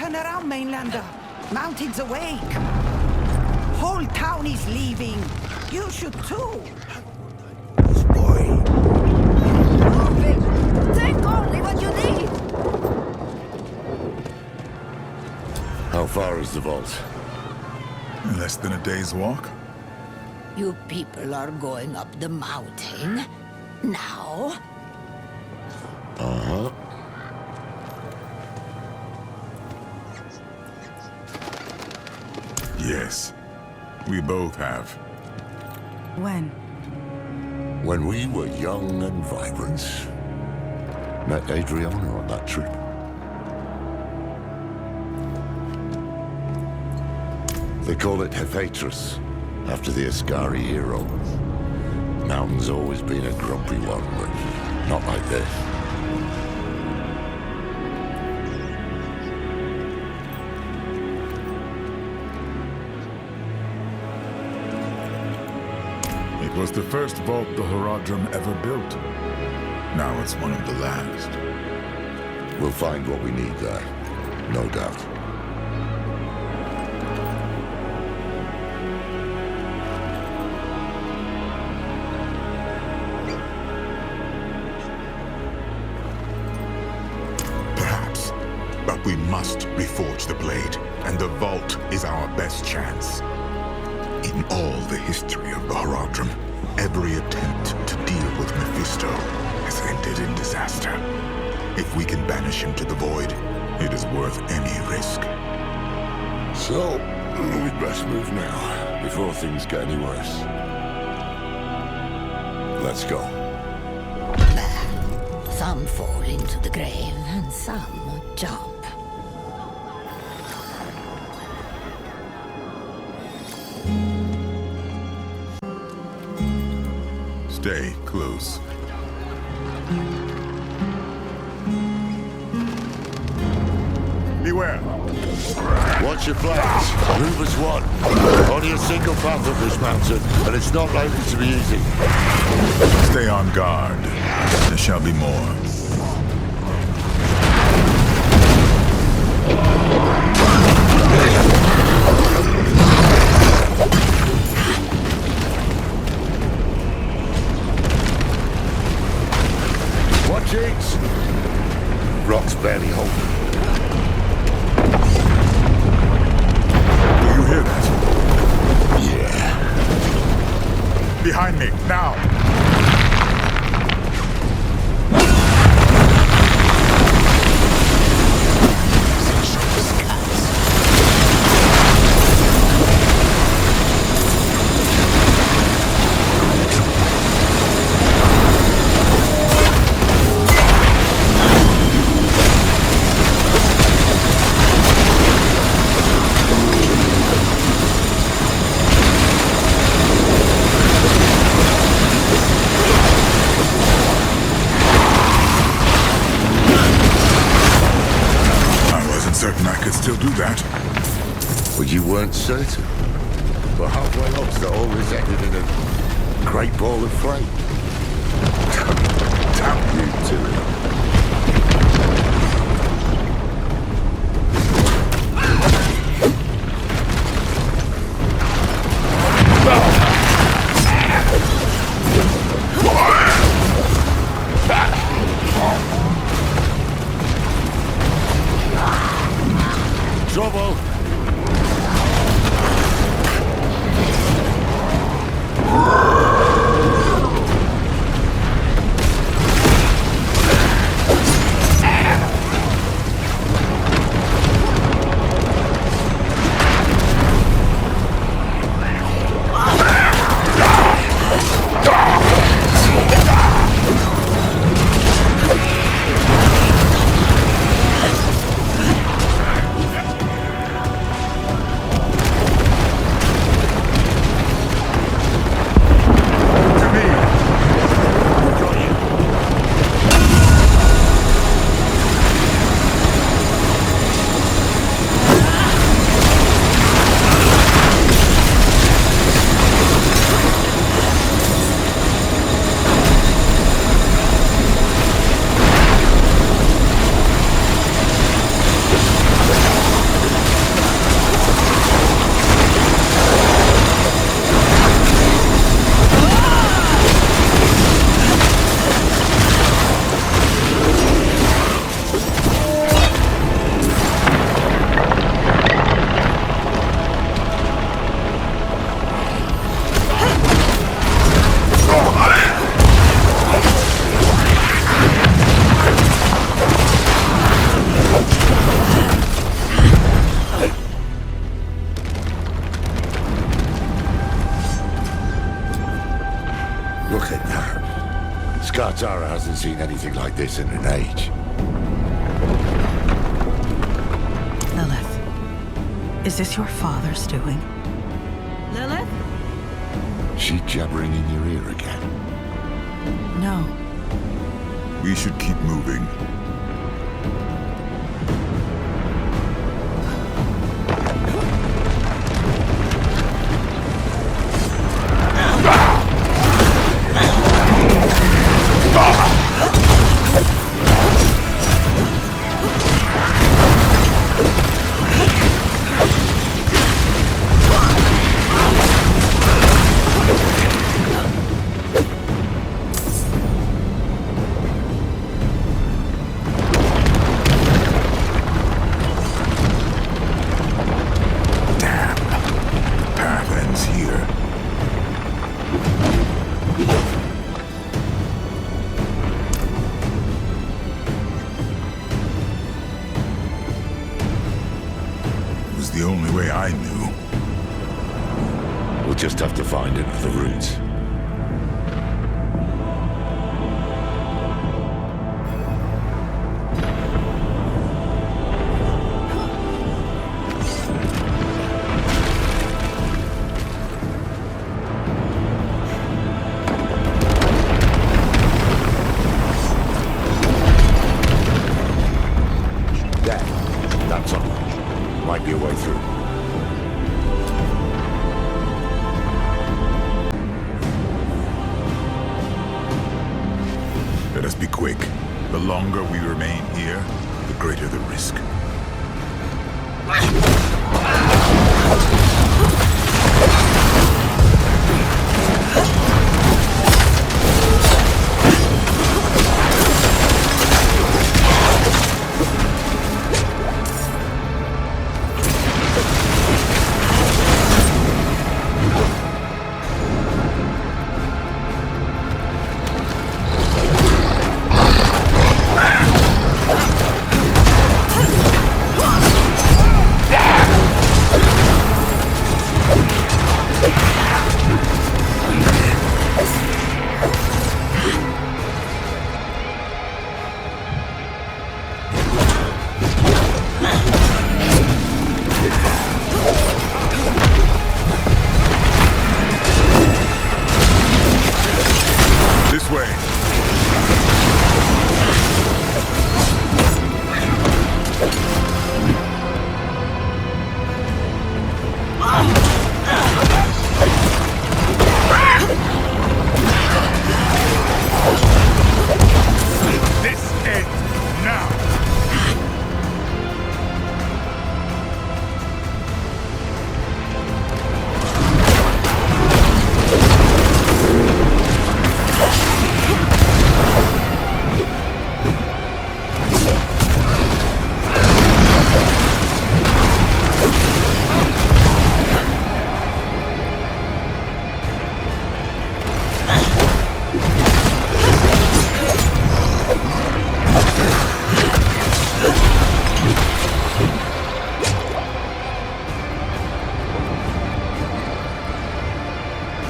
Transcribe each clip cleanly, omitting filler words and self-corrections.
Turn around, Mainlander. Mountain's awake. Whole town is leaving. You should too. Boy. Moving! Take only what you need! How far is the vault? Less than a day's walk. You people are going up the mountain? Now? Uh-huh. Yes. We both have. When? When we were young and vibrant. Met Adriana on that trip. They call it Hephaetrus, after the Ascari hero. Mountain's always been a grumpy one, but not like this. It was the first vault the Horadrim ever built. Now it's one of the last. We'll find what we need there, no doubt. Perhaps, but we must reforge the blade, and the vault is our best chance. In all the history of the Horadrim, every attempt to deal with Mephisto has ended in disaster. If we can banish him to the void, it is worth any risk. So, we'd best move now, before things get any worse. Let's go. Some fall into the grave, and some jump. Stay close. Beware. Watch your flanks. Move as one. Only a single path up this mountain, and it's not likely to be easy. Stay on guard. There shall be more. Watch it! Rock's barely holding. Do you hear that? Yeah. Behind me, now! Still do that. But you weren't certain. But halfway up, that all this ended in a great ball of flame. Damn you to it. Trouble! Zara hasn't seen anything like this in an age. Lilith, is this your father's doing? Lilith? She jabbering in your ear again? No. We should keep moving. The only way I knew. We'll just have to find another route. That's all. Might be a way through. Let us be quick. The longer we remain here, the greater the risk.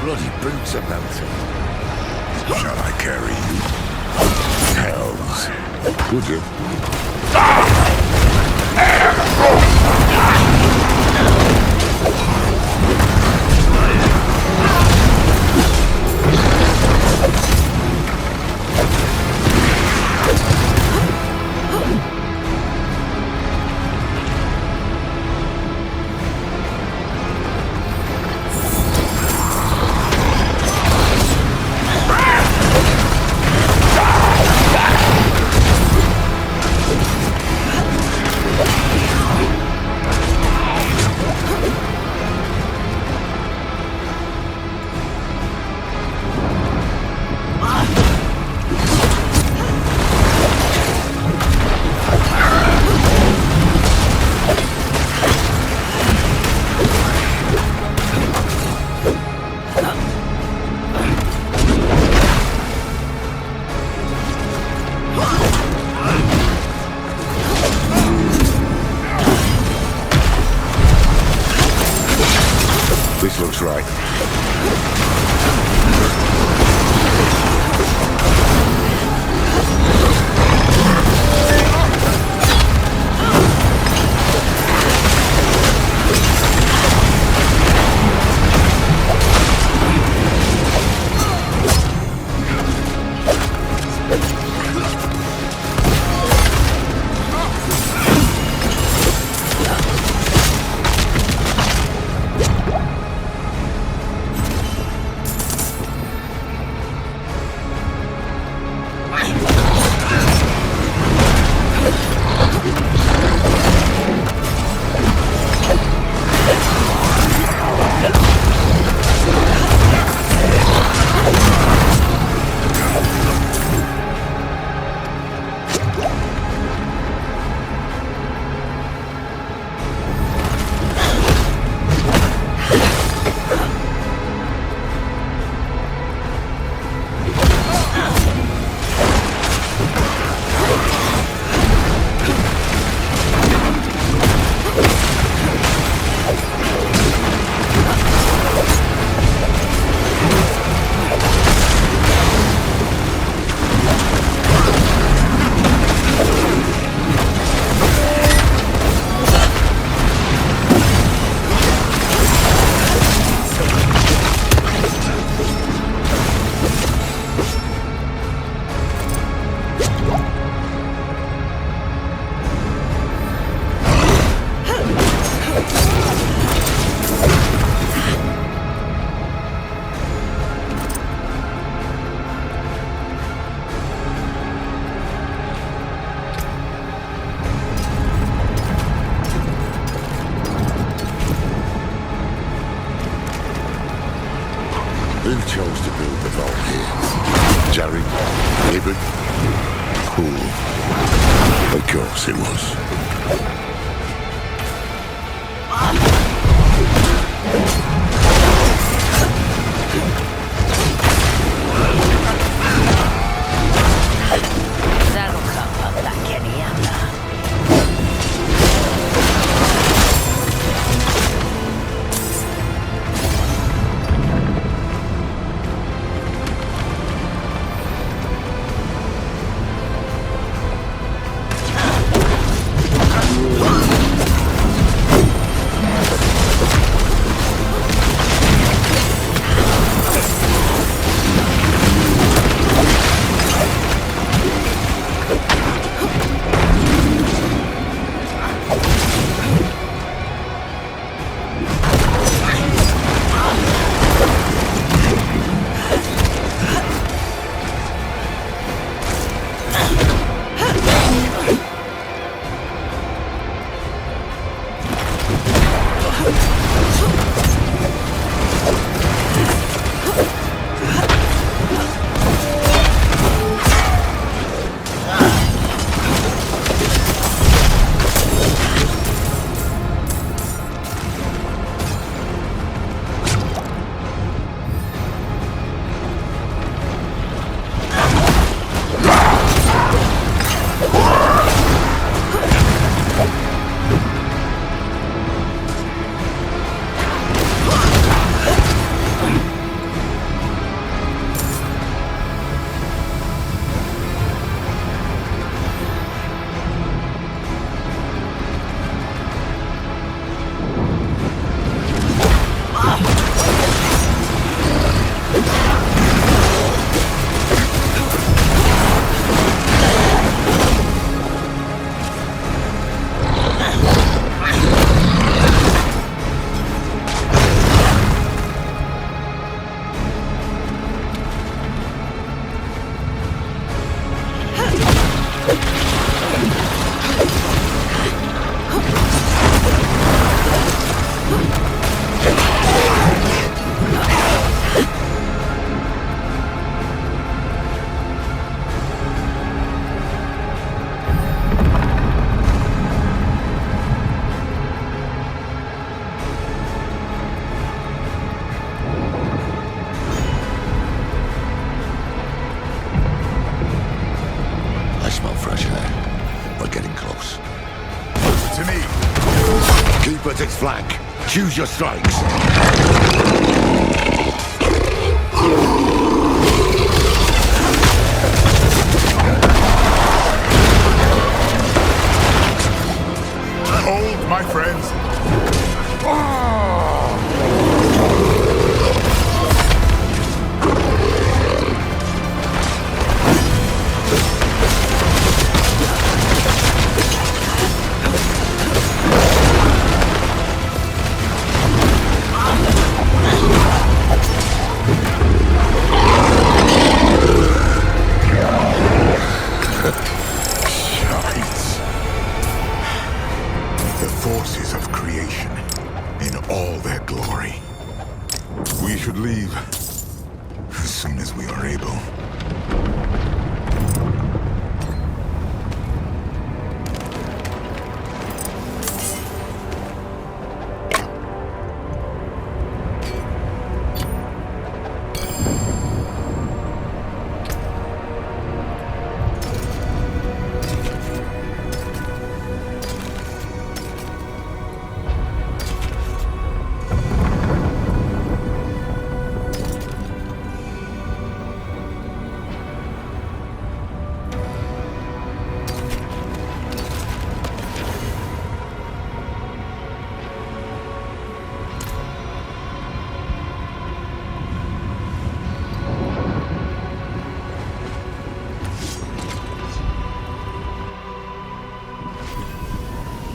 Bloody boots are melting. Shall I carry you? Hells. Would you? This looks right. course it was. That'll come up like any other. At its flank. Choose your strikes. Hold, my friends. Leave as soon as we are able.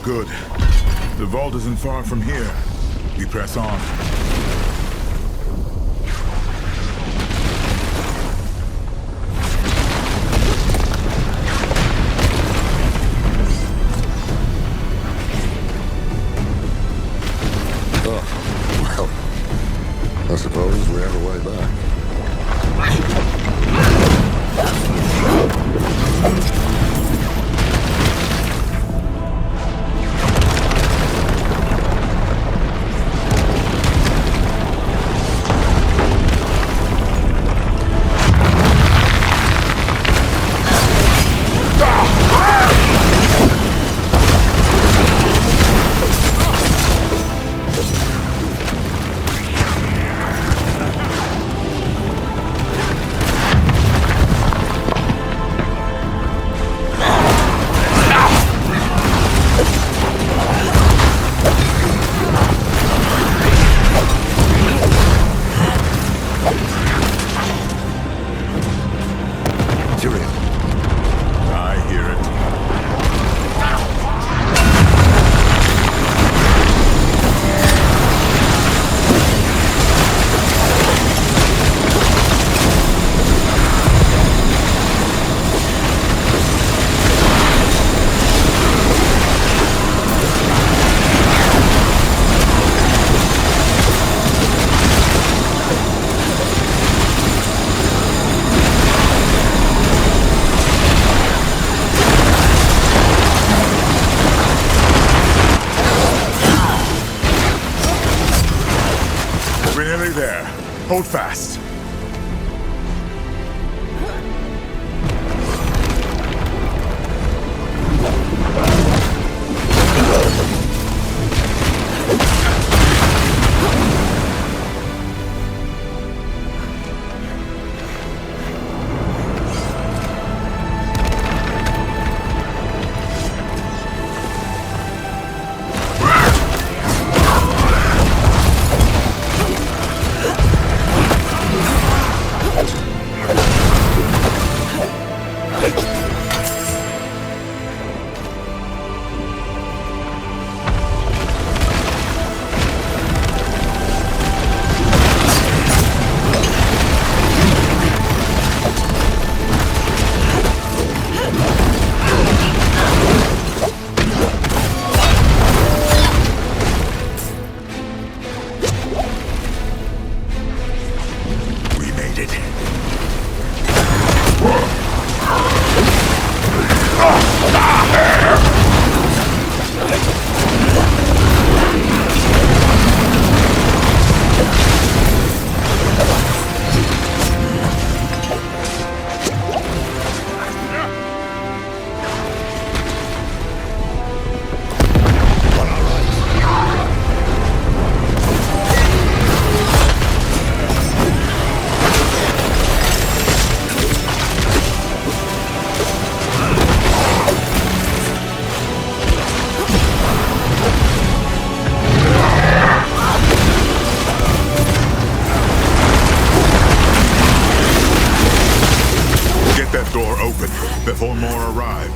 Good. The vault isn't far from here. We press on. Oh, well, I suppose we have a way back. Hold fast. Before more arrive.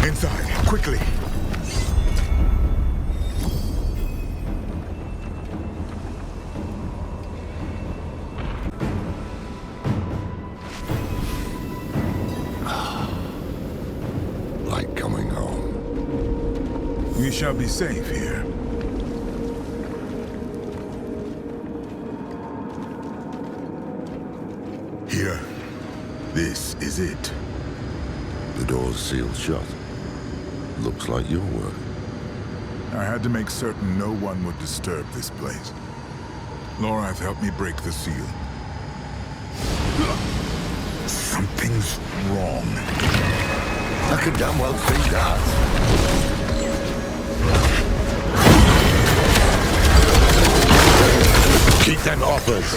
Inside, quickly. We shall be safe here. Here. This is it. The door's sealed shut. Looks like your work. I had to make certain no one would disturb this place. Lorath helped me break the seal. Something's wrong. I could damn well see that. Keep them off us.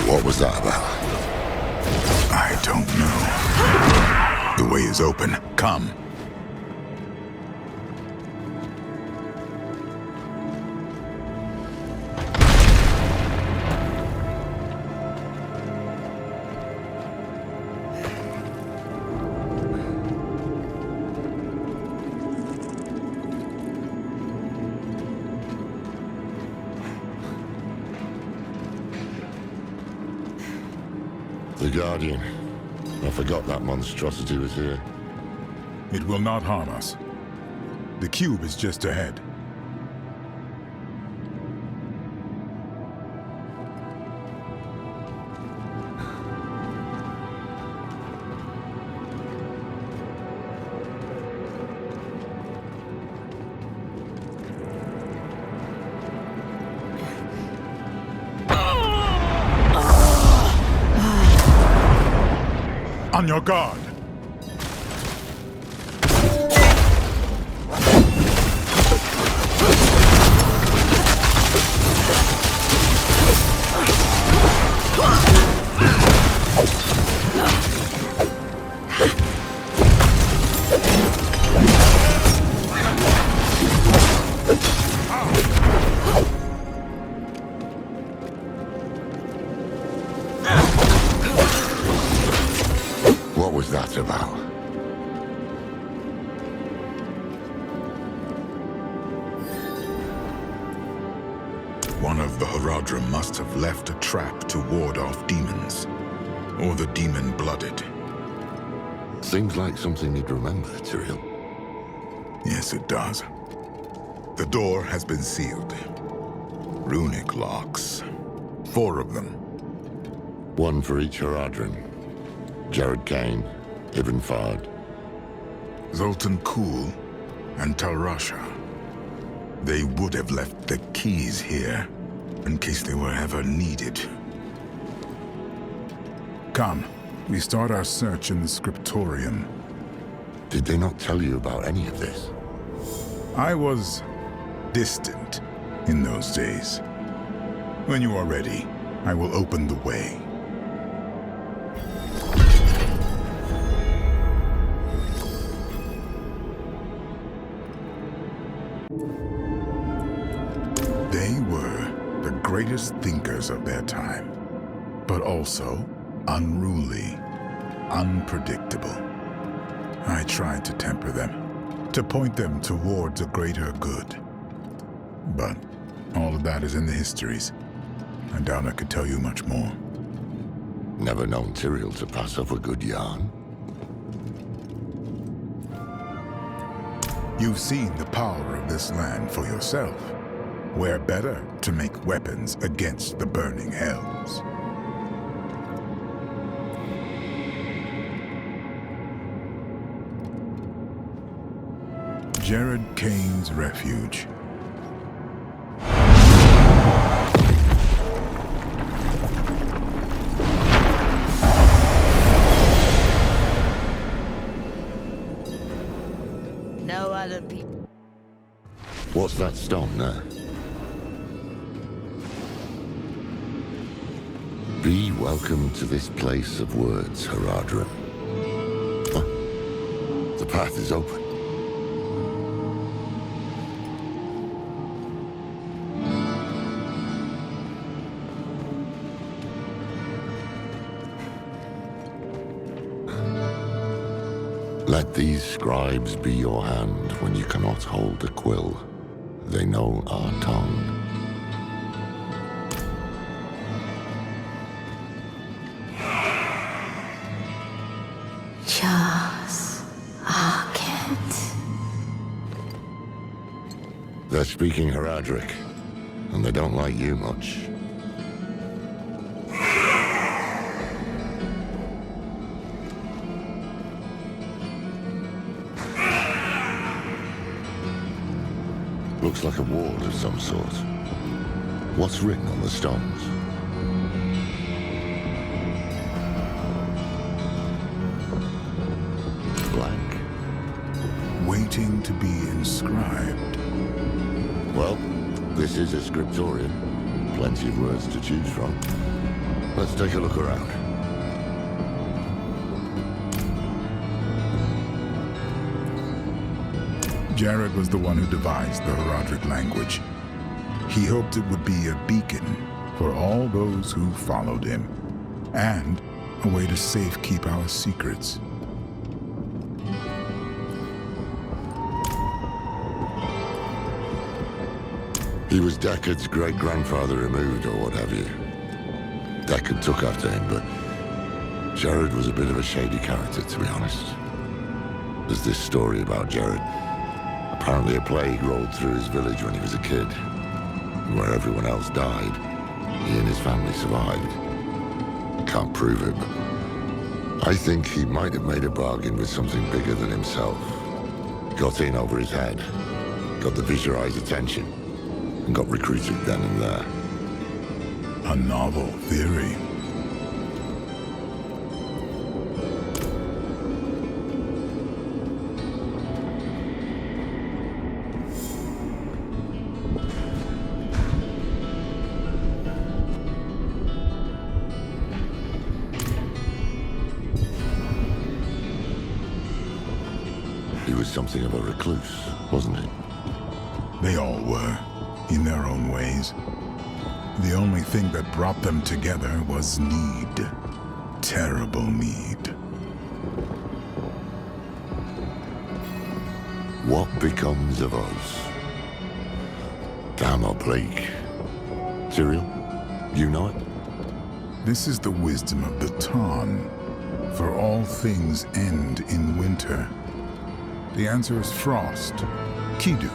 What was that about? I don't know. The way is open. Come. The Guardian. I forgot that monstrosity was here. It will not harm us. The cube is just ahead. On your guard! What was that about? Horadrim must have left a trap to ward off demons. Or the demon-blooded. Seems like something you'd remember, Tyrael. Yes, it does. The door has been sealed. Runic locks. 4 of them. One for each Horadrim. Jared Kane, Ibn Fard. Zoltan Kuhl and Talrasha. They would have left the keys here in case they were ever needed. Come, we start our search in the scriptorium. Did they not tell you about any of this? I was distant in those days. When you are ready, I will open the way. They were the greatest thinkers of their time, but also unruly, unpredictable. I tried to temper them, to point them towards a greater good. But all of that is in the histories. I doubt I could tell you much more. Never known Tyrael to pass off a good yarn. You've seen the power of this land for yourself. Where better to make weapons against the burning hells? Jared Kane's refuge. No other people. What's that stone there? Be welcome to this place of words, Horadrim. Oh, the path is open. Let these scribes be your hand when you cannot hold a quill. They know our tongue. They're speaking Horadric, and they don't like you much. Looks like a ward of some sort. What's written on the stones? Blank. Waiting to be inscribed. Well, this is a scriptorium. Plenty of words to choose from. Let's take a look around. Jared was the one who devised the Horadric language. He hoped it would be a beacon for all those who followed him, and a way to safekeep our secrets. He was Deckard's great-grandfather removed, or what have you. Deckard took after him, but Jared was a bit of a shady character, to be honest. There's this story about Jared. Apparently a plague rolled through his village when he was a kid. And where everyone else died, he and his family survived. Can't prove it, but I think he might have made a bargain with something bigger than himself. Got in over his head, got the Viserais' attention, and got recruited then and there. A novel theory. He was something of a recluse, wasn't he? They all were, in their own ways. The only thing that brought them together was need. Terrible need. What becomes of us? Damn oblique. Tyrael? You know it? This is the wisdom of the Tarn. For all things end in winter. The answer is frost. Kidu.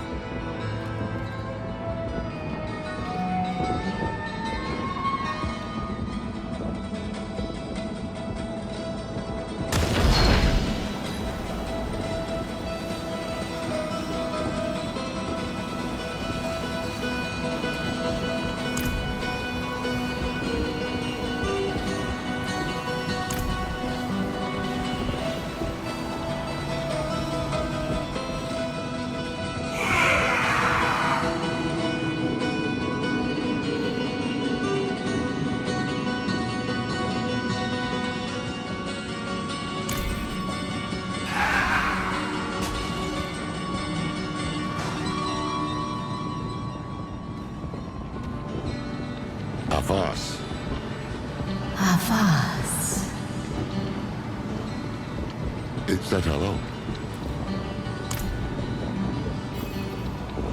Avas. Avas. It said hello.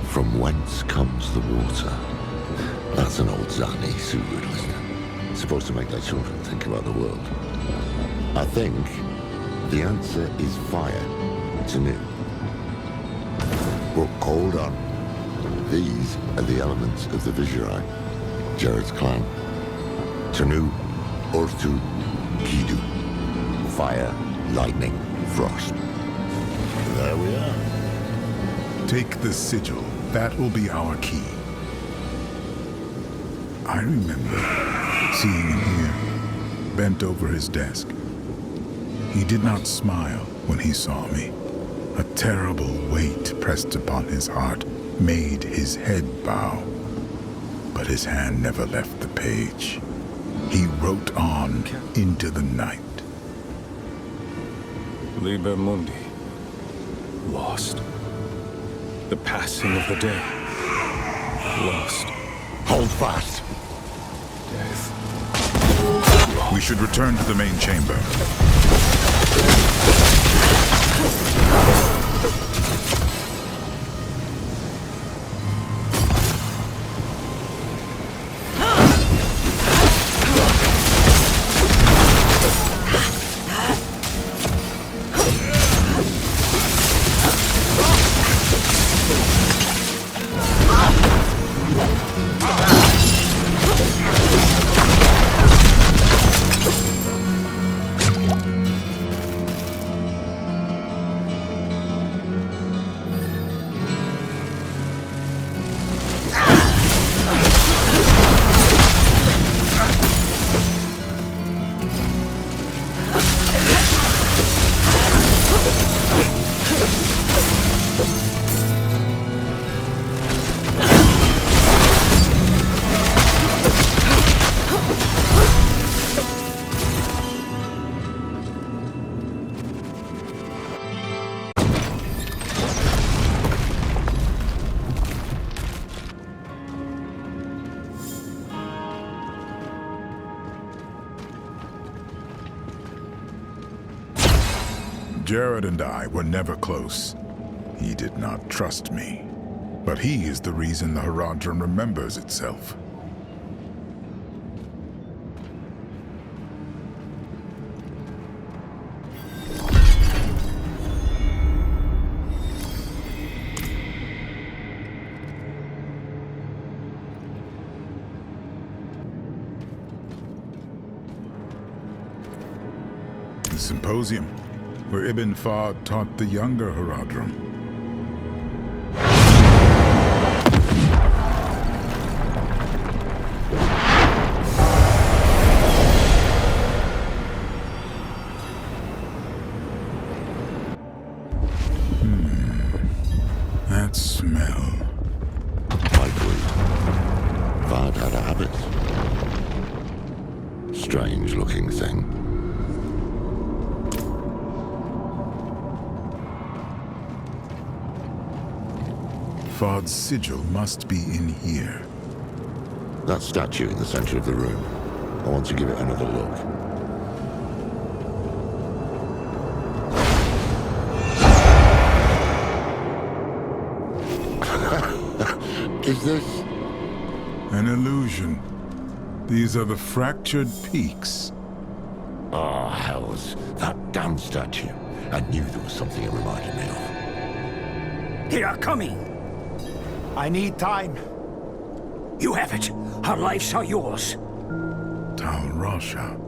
From whence comes the water? That's an old Zani Sulu, isn't it? Supposed to make their children think about the world. I think the answer is fire. Tanu. But hold on. These are the elements of the Viserai, Jared's clan. Tanu, Ortu, Kidu. Fire, lightning, frost. There we are. Take the sigil. That will be our key. I remember seeing him here, bent over his desk. He did not smile when he saw me. A terrible weight pressed upon his heart, made his head bow. But his hand never left the page. He wrote on into the night. Liber Mundi. Lost. The passing of the day. Lost. Hold fast. Death. We should return to the main chamber. Jared and I were never close. He did not trust me. But he is the reason the Horadrim remembers itself. The Symposium, where Ibn Fahd taught the younger Horadrim. That smell. Likely. Fahd had a habit. Strange-looking thing. Fahd's sigil must be in here. That statue in the center of the room. I want to give it another look. Is this? An illusion. These are the fractured peaks. Oh, hells. That damn statue. I knew there was something it reminded me of. They are coming! I need time. You have it. Our lives are yours. Tal Rasha.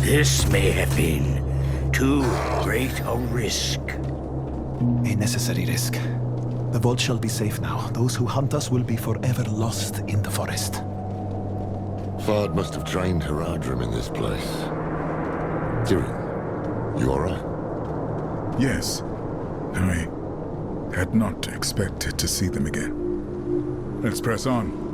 This may have been too great a risk. A necessary risk. The vault shall be safe now. Those who hunt us will be forever lost in the forest. Fard must have trained Horadrim in this place. Tyrion, you alright? Yes. I had not expected to see them again. Let's press on.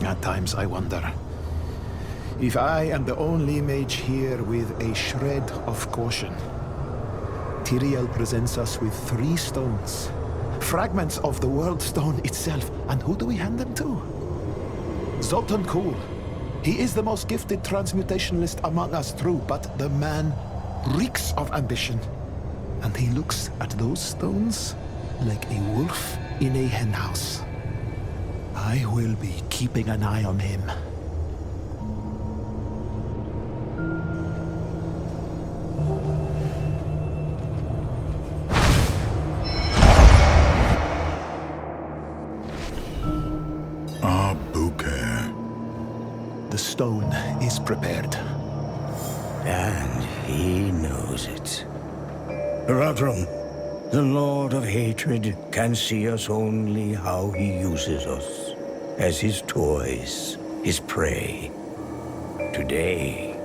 At times I wonder if I am the only mage here with a shred of caution. Tyrael presents us with 3 stones. Fragments of the World Stone itself. And who do we hand them to? Zoltan Kuhl. He is the most gifted transmutationalist among us, true, but the man reeks of ambition. And he looks at those stones like a wolf in a henhouse. I will be keeping an eye on him. The stone is prepared. And he knows it. Horadrim, the Lord of Hatred, can see us only how he uses us. As his toys, his prey. Today,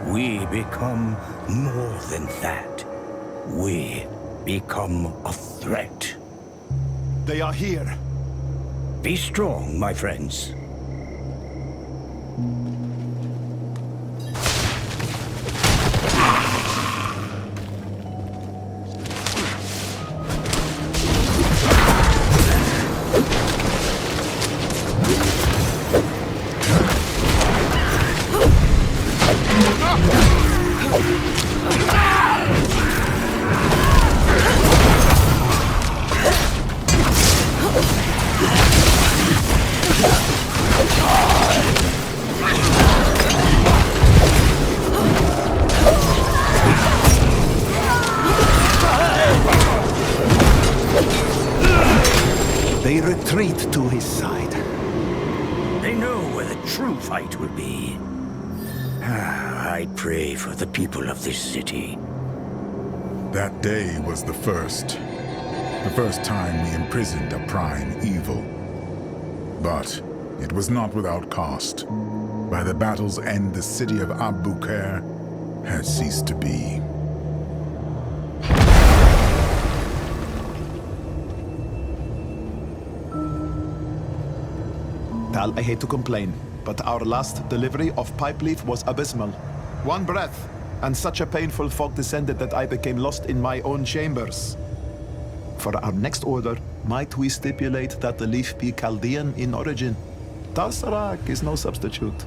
we become more than that. We become a threat. They are here. Be strong, my friends. They retreat to his side. They know where the true fight will be. I pray for the people of this city. That day was the first. The first time we imprisoned a prime evil. But it was not without cost. By the battle's end, the city of Abu Khair had ceased to be. Tal, I hate to complain, but our last delivery of pipe leaf was abysmal. 1 breath, and such a painful fog descended that I became lost in my own chambers. For our next order, might we stipulate that the leaf be Chaldean in origin? Tarsarak is no substitute.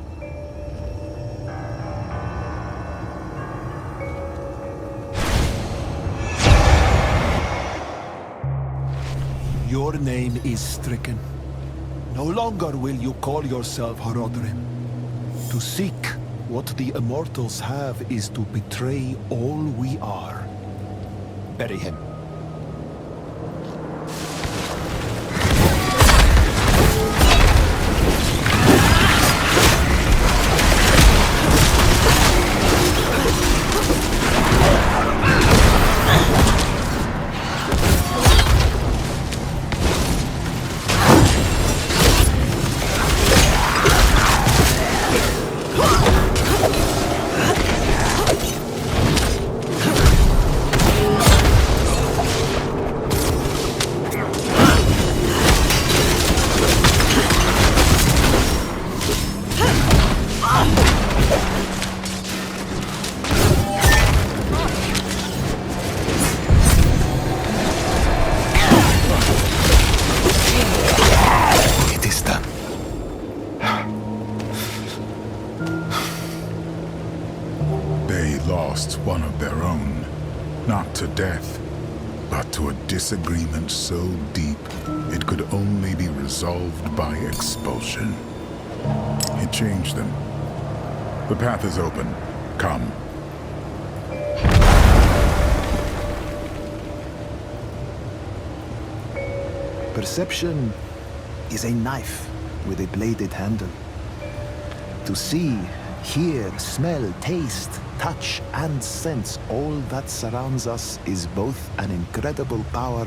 Your name is stricken. No longer will you call yourself Horadrim. To seek what the immortals have is to betray all we are. Bury him. lost one of their own, not to death, but to a disagreement so deep it could only be resolved by expulsion. It changed them. The path is open. Come. Perception is a knife with a bladed handle. To see, hear, smell, taste, touch, and sense all that surrounds us is both an incredible power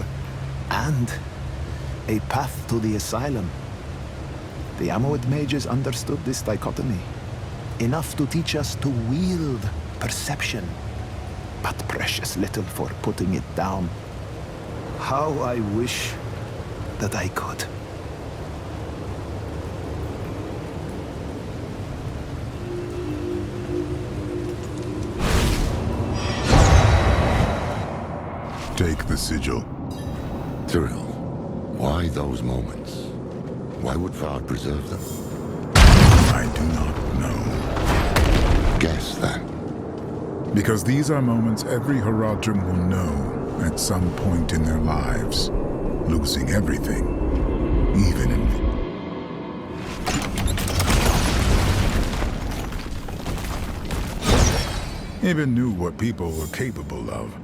and a path to the asylum. The Amawid mages understood this dichotomy, enough to teach us to wield perception, but precious little for putting it down. How I wish that I could. Take the sigil. Tyrael, why those moments? Why would Vard preserve them? I do not know. Guess then. Because these are moments every Horadrim will know at some point in their lives. Losing everything, even in... Ibn knew what people were capable of,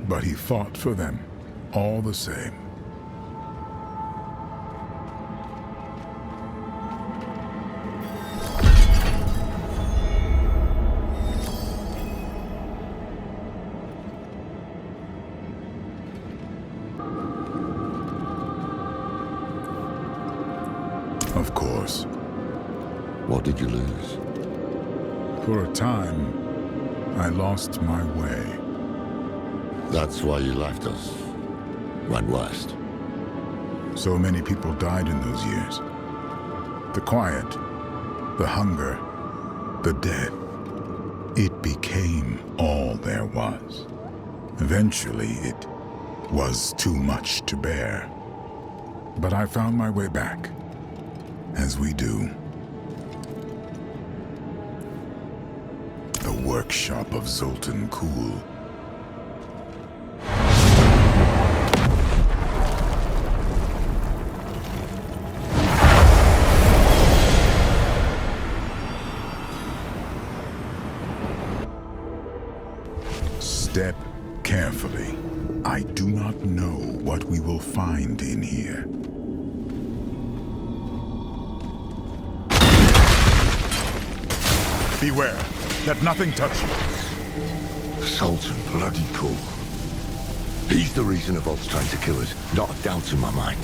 but he fought for them, all the same. Of course. What did you lose? For a time, I lost my way. That's why you left us. Went west. So many people died in those years. The quiet, the hunger, the death. It became all there was. Eventually, it was too much to bear. But I found my way back. As we do. The workshop of Zoltan Kulle. Step carefully. I do not know what we will find in here. Beware. Let nothing touch you. Zoltan bloody Kulle. He's the reason of Volt's trying to kill us. Not a doubt in my mind.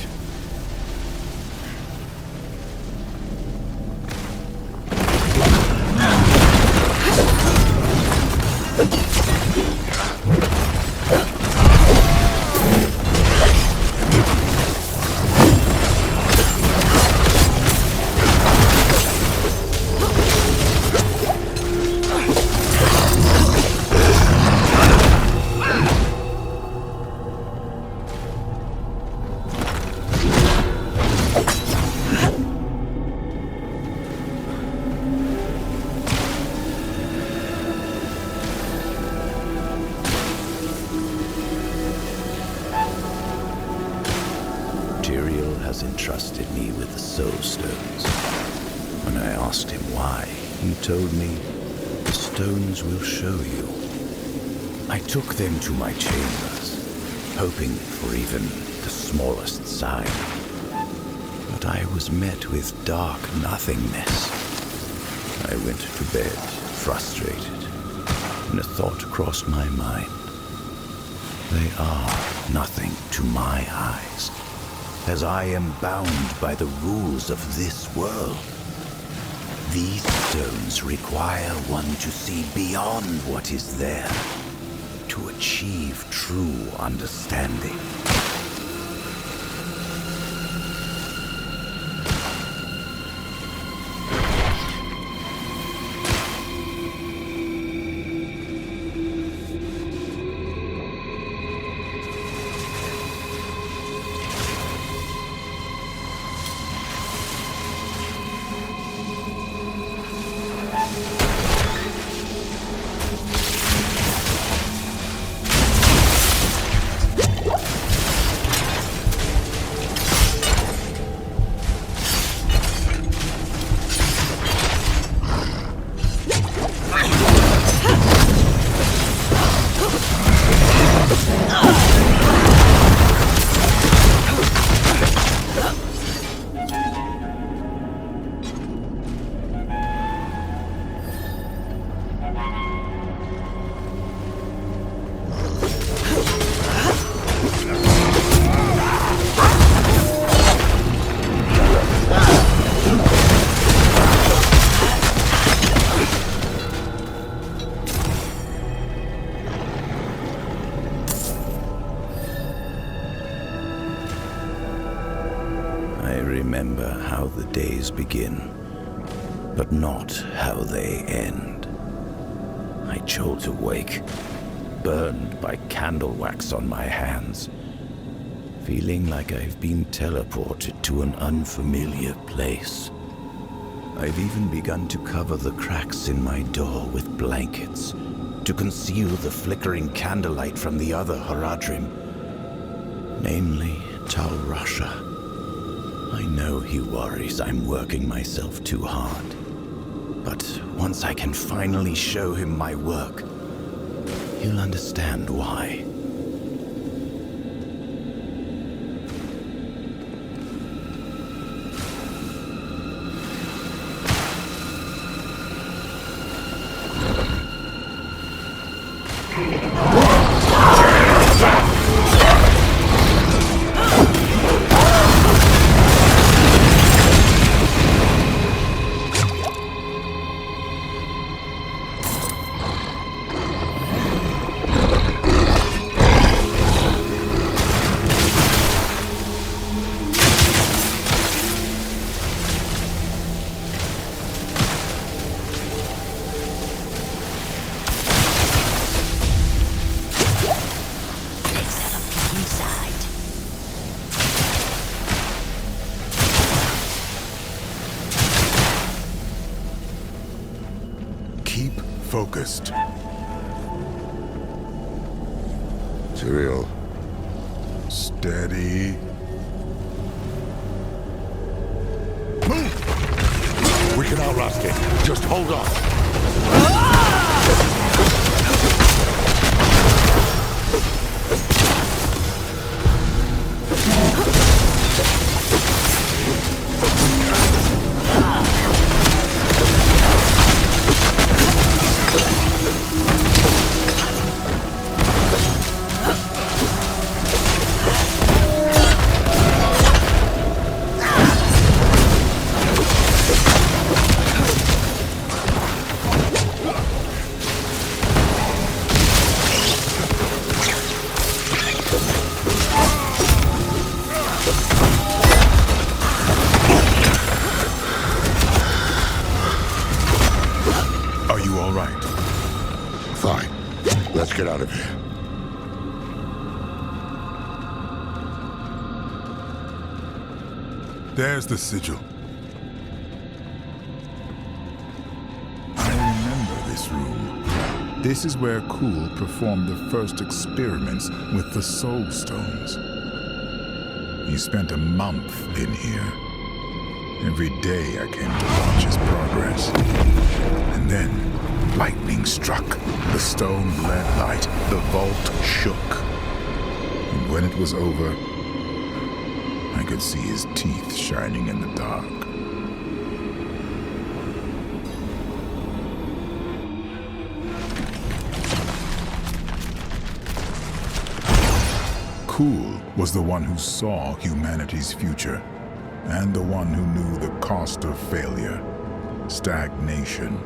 Entrusted me with the Soul Stones. When I asked him why, he told me, "The stones will show you." I took them to my chambers, hoping for even the smallest sign. But I was met with dark nothingness. I went to bed, frustrated, and a thought crossed my mind. They are nothing to my eyes, as I am bound by the rules of this world. These stones require one to see beyond what is there, to achieve true understanding. how the days begin, but not how they end. I jolt awake, burned by candle wax on my hands, feeling like I've been teleported to an unfamiliar place. I've even begun to cover the cracks in my door with blankets, to conceal the flickering candlelight from the other Horadrim, namely Tal Rasha. I know he worries I'm working myself too hard, but once I can finally show him my work, he'll understand why. Focused. Tyrael. Steady. Move! We can outlast it. Just hold on. Fine. Let's get out of here. There's the sigil. I remember this room. This is where Kuhl performed the first experiments with the Soul Stones. He spent a month in here. Every day I came to watch his progress. And then, lightning struck. The stone bled light. The vault shook. And when it was over, I could see his teeth shining in the dark. Kuhl was the one who saw humanity's future, and the one who knew the cost of failure, stagnation.